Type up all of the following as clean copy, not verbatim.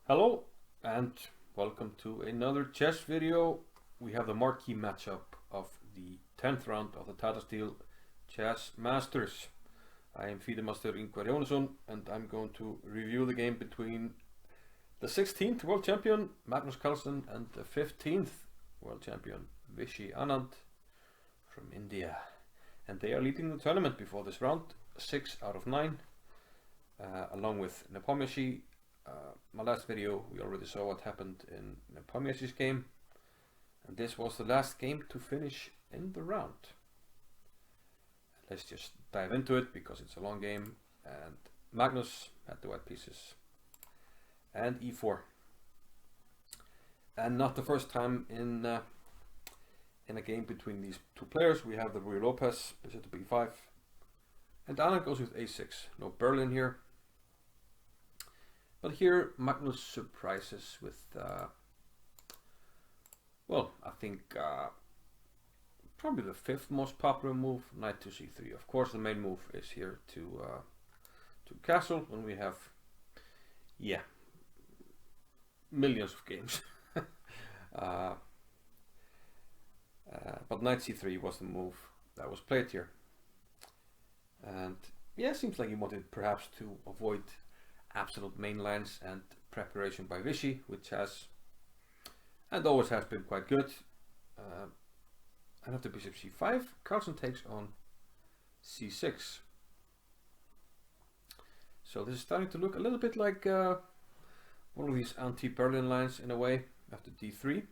Hello and welcome to another chess video. We have the marquee matchup of the 10th round of the Tata Steel Chess Masters. I am Fidemaster Ingvar and I'm going to review the game between the 16th world champion Magnus Carlsen and the 15th world champion Vishy Anand from India. And they are leading the tournament before this round, 6 out of 9, along with Nepomniachtchi. My last video we already saw what happened in Nepomniachtchi's game, and this was the last game to finish in the round. Let's just dive into it because it's a long game, and Magnus had the white pieces and e4, and not the first time in a game between these two players. We have the Ruy Lopez bishop to b5, and Anand goes with a6. No Berlin here. But here Magnus surprises with, well, I think probably the 5th most popular move, knight to c3. Of course, the main move is here to castle, when we have, yeah, millions of games. But knight c3 was the move that was played here, and yeah, seems like he wanted perhaps to avoid absolute main lines and preparation by Vishy, which has and always has been quite good. And after bishop c5, Carlsen takes on c6. So this is starting to look a little bit like one of these anti-Berlin lines in a way after d3.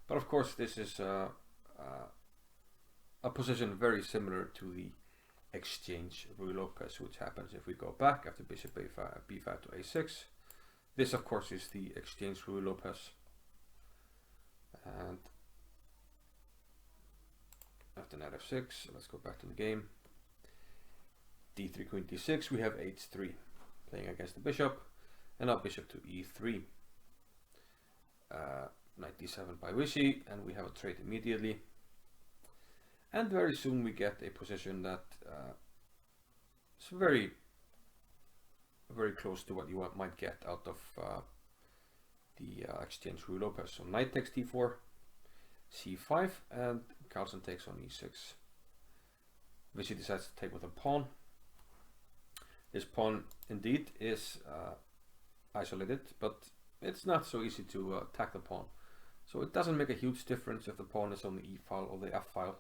But of course this is a position very similar to the exchange Ruy Lopez, which happens if we go back after bishop b5 to a6. This of course is the exchange Ruy Lopez, and after knight f6, let's go back to the game. d3 queen d6, we have h3 playing against the bishop, and now bishop to e3, knight d7 by Vishy, and we have a trade immediately. And very soon we get a position that is very close to what you might get out of the exchange Ruy Lopez. So knight takes d4, c5, and Carlsen takes on e6. Vishy decides to take with a pawn. This pawn indeed is isolated, but it's not so easy to attack the pawn. So it doesn't make a huge difference if the pawn is on the e file or the f file.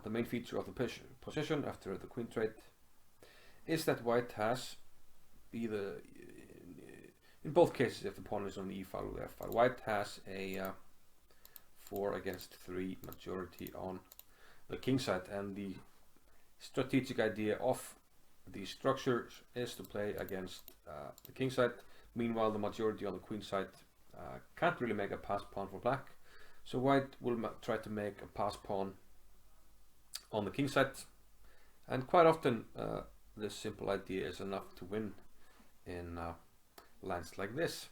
The main feature of the position after the queen trade is that white has either, in both cases, if the pawn is on the e file or the f file, white has a 4 against 3 majority on the king side. And the strategic idea of these structures is to play against the king side. Meanwhile, the majority on the queen side can't really make a pass pawn for black, so white will try to make a pass pawn on the king side, and quite often this simple idea is enough to win in lines like this.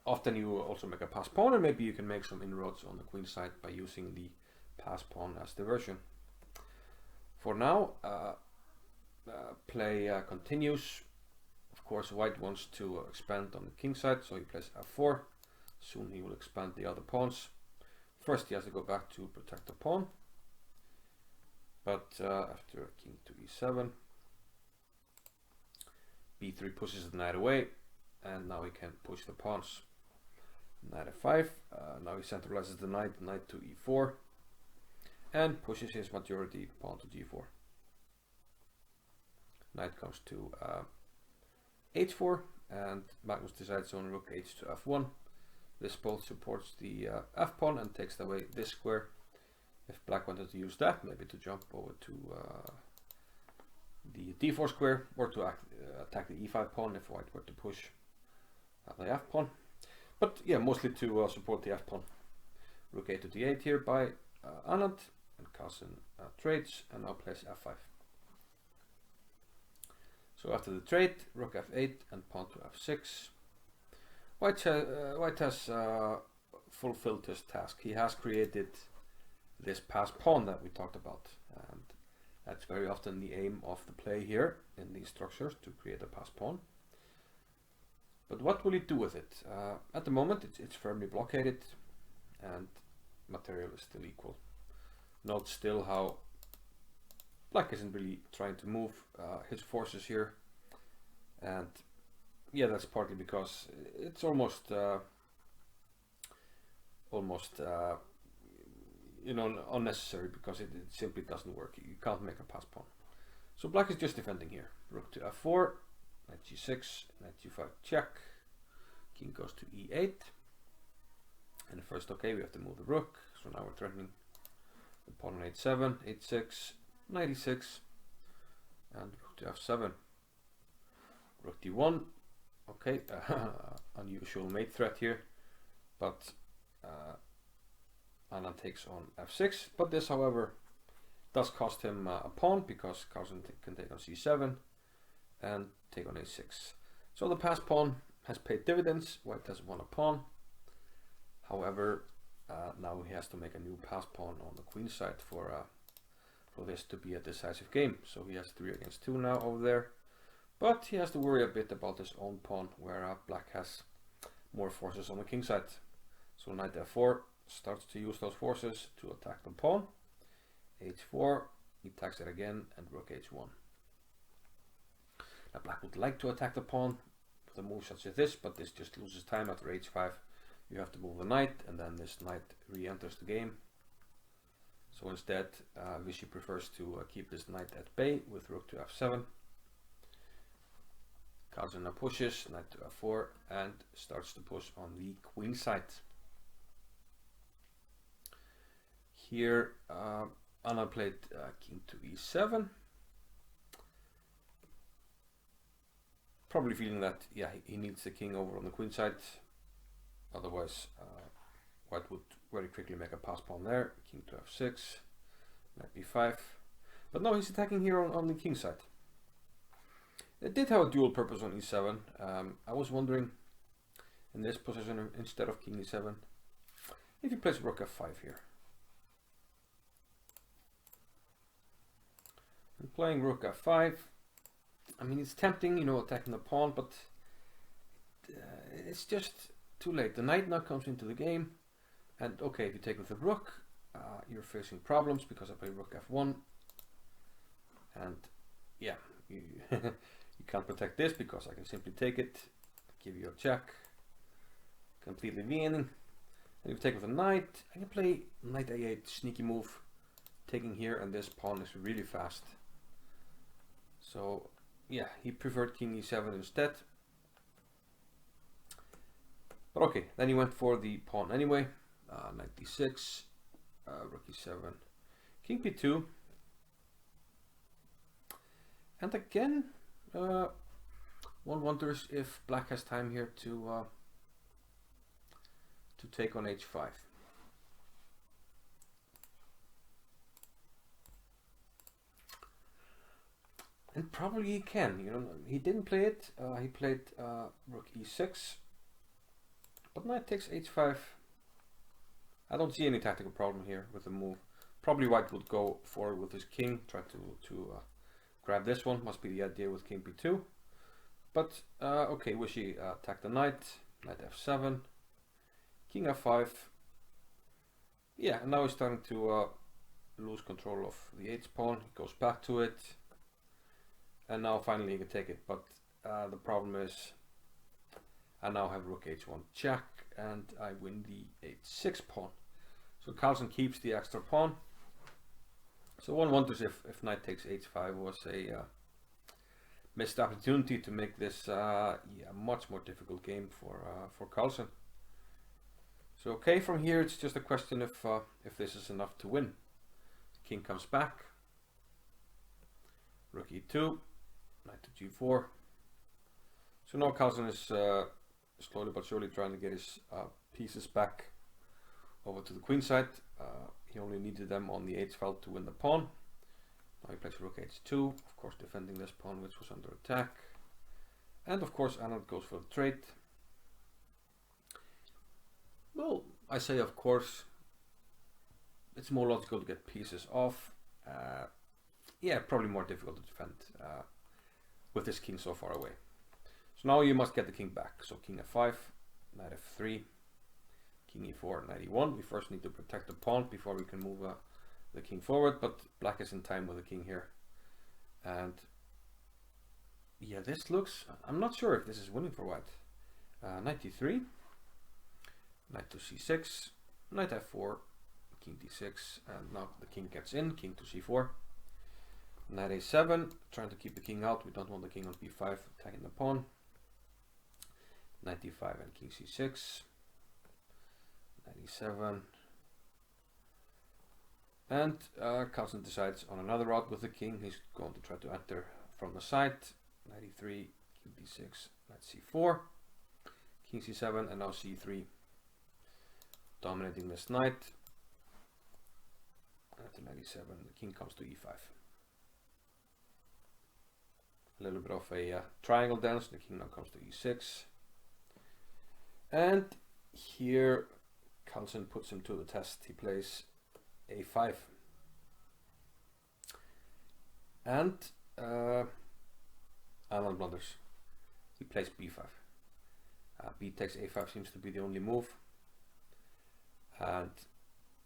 Often you also make a pass pawn, and maybe you can make some inroads on the queen side by using the pass pawn as diversion. For now, play continues. Of course, white wants to expand on the king side, so he plays f4. Soon he will expand the other pawns. First he has to go back to protect the pawn, but after king to e7, b3 pushes the knight away, and now he can push the pawns. Knight f5, now he centralizes the knight to e4, and pushes his majority pawn to g4. Knight comes to h4, and Magnus decides on rook h to f1. This both supports the f pawn and takes away this square. If black wanted to use that, maybe to jump over to the d4 square, or to attack the e5 pawn if white were to push the f pawn. But yeah, mostly to support the f pawn. Rook a to d8 here by Anand, and Carlsen trades and now plays f5. So after the trade, rook f8 and pawn to f6. White has fulfilled his task. He has created this pass pawn that we talked about, and that's very often the aim of the play here in these structures, to create a pass pawn. But what will he do with it? At the moment it's firmly blockaded and material is still equal. Note still how black isn't really trying to move his forces here, and yeah, that's partly because it's almost you know, unnecessary, because it simply doesn't work. You can't make a pass pawn. So black is just defending here. Rook to f4, knight g6, knight g5 check, king goes to e8, and first, okay, we have to move the rook, so now we're threatening the pawn on h7, h6, knight e6, and rook to f7, rook d1, okay, unusual mate threat here, but Anand takes on f6, but this, however, does cost him a pawn, because Carlsen can take on c7 and take on a6. So the pass pawn has paid dividends. White has won a pawn. However, now he has to make a new pass pawn on the queen side for this to be a decisive game. So he has 3 against 2 now over there, but he has to worry a bit about his own pawn, where black has more forces on the king side. So knight f4 starts to use those forces to attack the pawn. h4, he attacks it again, and rook h1. Now black would like to attack the pawn with a move such as this, but this just loses time. After h5 you have to move the knight, and then this knight re-enters the game. So instead Vishy prefers to keep this knight at bay with rook to f7. Carlsen now pushes knight to f4 and starts to push on the queen side. Here Anand played king to e7, probably feeling that, yeah, he needs the king over on the queen side, otherwise white would very quickly make a pass pawn there. King to f6, knight b5, but no, he's attacking here on the king side. It did have a dual purpose on e7. I was wondering, in this position, instead of king e7, if he plays rook f5 here. And playing rook f5, I mean, it's tempting, you know, attacking the pawn, but it's just too late. The knight now comes into the game, and okay, if you take with the rook, you're facing problems, because I play rook f1, and yeah, you, you can't protect this, because I can simply take it, give you a check, completely winning. And if you take with a knight, I can play knight a8, sneaky move, taking here, and this pawn is really fast. So yeah, he preferred king e7 instead. But okay, then he went for the pawn anyway. Knight d6, rook e7, king b2. And again, one wonders if black has time here to take on h5. And probably he can, you know, he didn't play it, he played rook e6, but knight takes h5. I don't see any tactical problem here with the move. Probably white would go forward with his king, try to grab this one, must be the idea with king b2. But okay, Vishy attack the knight, knight f7, king f5. Yeah, and now he's starting to lose control of the h pawn, he goes back to it. And now finally he can take it, but the problem is I now have rook h1 check, and I win the h6 pawn. So Carlsen keeps the extra pawn. So one wonders if knight takes h5 was a missed opportunity to make this yeah, much more difficult game for Carlsen. So okay, from here it's just a question if this is enough to win. The king comes back, rook e2, knight to g4. So now Carlsen is slowly but surely trying to get his pieces back over to the queen side. He only needed them on the h file to win the pawn. Now he plays rook h2, of course defending this pawn which was under attack. And of course Anand goes for the trade. Well, I say of course, it's more logical to get pieces off. Yeah, probably more difficult to defend with this king so far away. So now you must get the king back. So king f5, knight f3, king e4, knight e1. We first need to protect the pawn before we can move the king forward, but black is in time with the king here. And yeah, this looks, I'm not sure if this is winning for white. Knight d3, knight to c6, knight f4, king d6, and now the king gets in, king to c4. Knight a7, trying to keep the king out. We don't want the king on b5, attacking the pawn. Knight d5 and king c6. Knight e7. And Carlsen decides on another route with the king. He's going to try to enter from the side. Knight e3, king d6, knight c4, king c7, and now c3. Dominating this knight. After knight e7, the king comes to e5. A little bit of a triangle dance. The king now comes to e6. And here Carlsen puts him to the test. He plays a5. And Anand blunders. He plays b5. B takes a5 seems to be the only move. And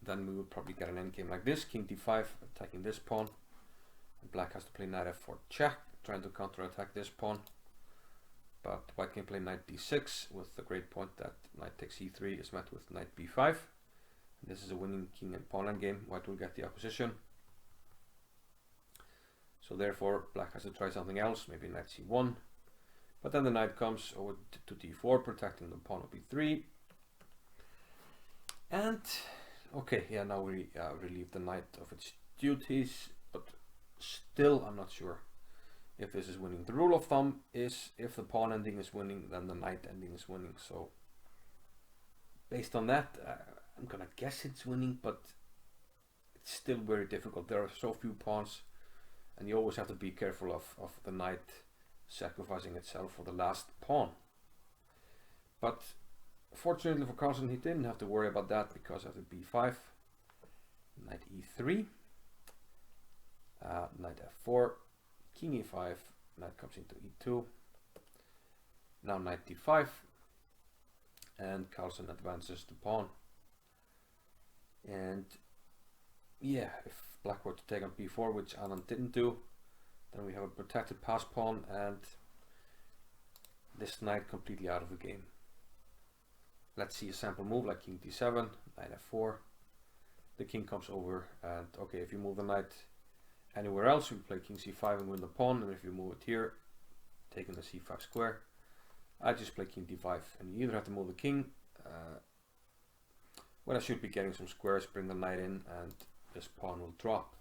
then we would probably get an endgame like this. King d5 attacking this pawn. And black has to play knight f4 check, trying to counterattack this pawn. But white can play knight d6 with the great point that knight takes e3 is met with knight b5. And this is a winning king and pawn endgame. White will get the opposition. So therefore black has to try something else, maybe knight c1. But then the knight comes over to d4, protecting the pawn of b3. And okay, yeah, now we relieve the knight of its duties, but still I'm not sure if this is winning. The rule of thumb is if the pawn ending is winning, then the knight ending is winning. So based on that, I'm gonna guess it's winning, but it's still very difficult. There are so few pawns, and you always have to be careful of the knight sacrificing itself for the last pawn. But fortunately for Carlsen, he didn't have to worry about that, because after b5, knight e3, knight f4, king e5, knight comes into e2, now knight d5, and Carlsen advances the pawn. And yeah, if black were to take on b4, which Anand didn't do, then we have a protected pass pawn, and this knight completely out of the game. Let's see a sample move like king d7, knight f4. The king comes over, and okay, if you move the knight anywhere else, we play king c5 and win the pawn. And if you move it here, taking the c5 square, I just play king d5. And you either have to move the king, when I should be getting some squares, bring the knight in, and this pawn will drop.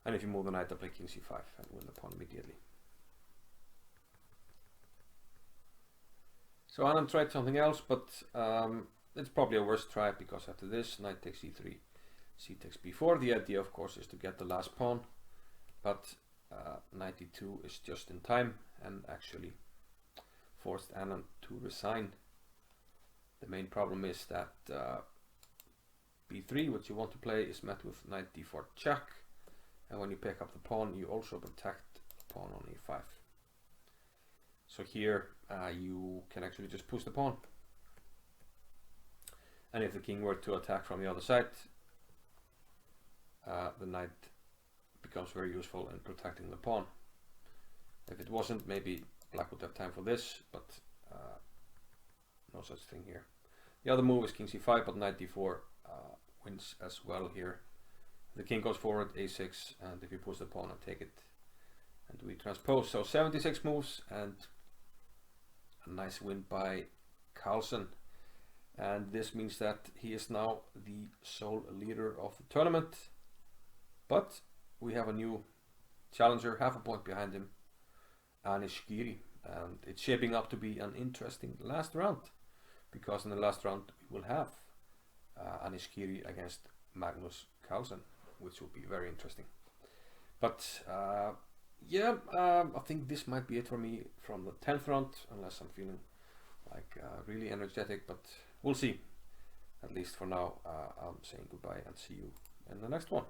And if you move the knight, I play king c5 and win the pawn immediately. So Anand tried something else, but it's probably a worse try, because after this, knight takes e3, c takes b4. The idea, of course, is to get the last pawn, but knight e2 is just in time and actually forced Anand to resign. The main problem is that b3, which you want to play, is met with knight d4 check, and when you pick up the pawn, you also protect the pawn on e5. So here you can actually just push the pawn. And if the king were to attack from the other side, the knight becomes very useful in protecting the pawn. If it wasn't, maybe black would have time for this, but no such thing here. The other move is king c5, but knight d4 wins as well here. The king goes forward, a6, and if you push the pawn, I take it. And we transpose. So 76 moves, and a nice win by Carlsen. And this means that he is now the sole leader of the tournament. But we have a new challenger, half a point behind him, Anish Giri. And it's shaping up to be an interesting last round, because in the last round we will have Anish Giri against Magnus Carlsen, which will be very interesting. But yeah, I think this might be it for me from the 10th round, unless I'm feeling like really energetic, but we'll see. At least for now, I'm saying goodbye and see you in the next one.